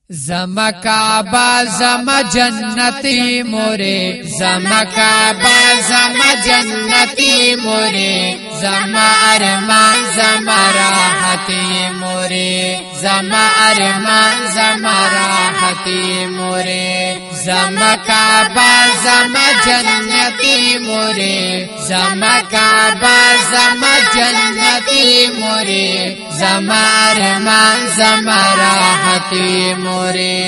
زما کعبہ زما جنتی مورے زما کعبہ زما جنتی مورے زما ارمان زما راحتی مورے زما ارمان زما راحتی مورے زما کعبہ زما جنتی مورے زما کعبہ زما جنتی مورے زما ارمان زما راحتی مورے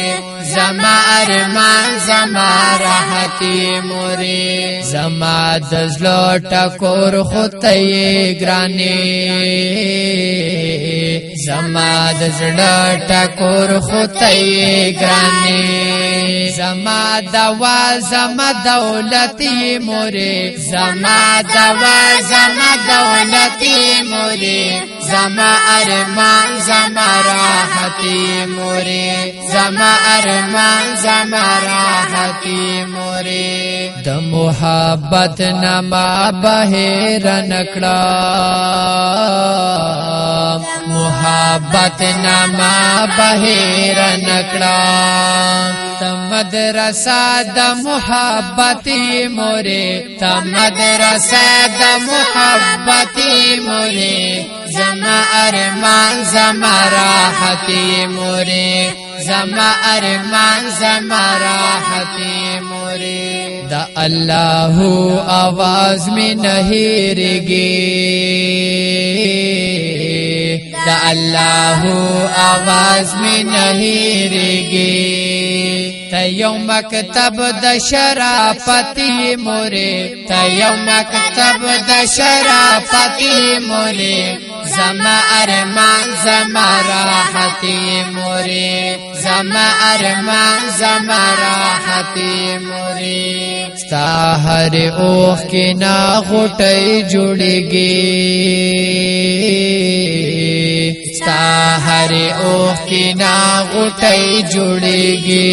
زما ارمان زما راحتی مورے زما دزلو ټکور خدای ګرانی زما دزلو ټکور خدای ګرانی زما دوا زما دولتی مورے زما دوا زما دولتی مورے زما ارمان زما راحتی مورے زما ارمان زما راحتی مورے د محبت نما بهر نکړه محبت نما بهر نکړه مدرسہ د محبتی مورے مدرسہ د محبتی مورے زما ارمان زما راحتی مورے زما ارمان زما راحتی مورے دا اللہ آواز میں نہیں رگی دا اللہ آواز میں نہیں رگی تیو مکتب د شرافتی مورے تیو مکتب د شرافتی مورے زما ارمان زما راحتی مورے زما ارمان زما راحتی مورے ستا ہر اوخ کی نا غٹی جڑگی ستا ہر اوخ کی نا غٹی جڑگی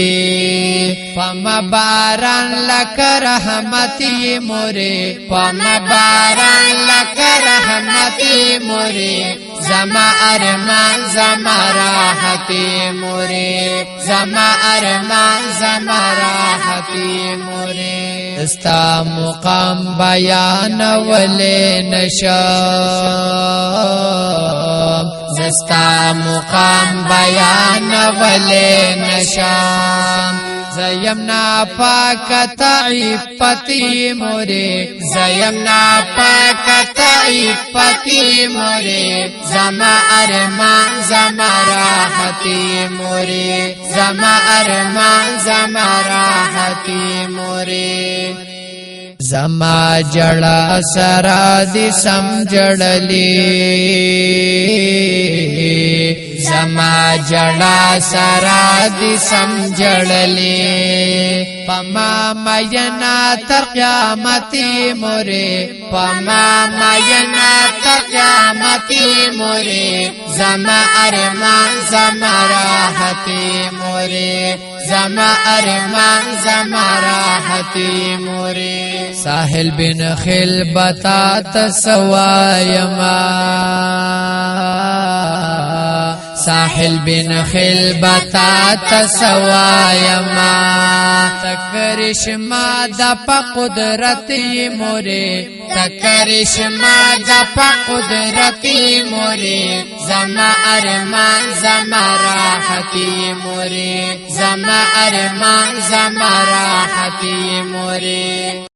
پما باران لک رحمتی مورے پما باران لک رحمتی مورے زما ارمان زما راحتی مورے زما ارمان زما راحتی مورے استا مقام بیان ولے نشا زستا مقام بیان ولے نشا زیمنا پاک تعیفتی مورے زیمنا پاک تعیفتی مورے زما ارمان زما راحتی مورے زما ارمان زما راحتی مورے زما جڑا سرا دی سمجڑلی زما جڑا سرا دی سمجڑلی پما مینا تر قیامتی مورے پما مینا تر قیامتی مورے زما ارمان زما راحتی مورے زما ارمان زما راحتی مورے ساحل بن خل بتا تسوایما ساحل بن خل بتا تسوایما تکرشما د په قدرتی مورے تکرشما د په قدرتی مورے زما ارمان زما راحتی مورے زما ارمان زما راحتی مورے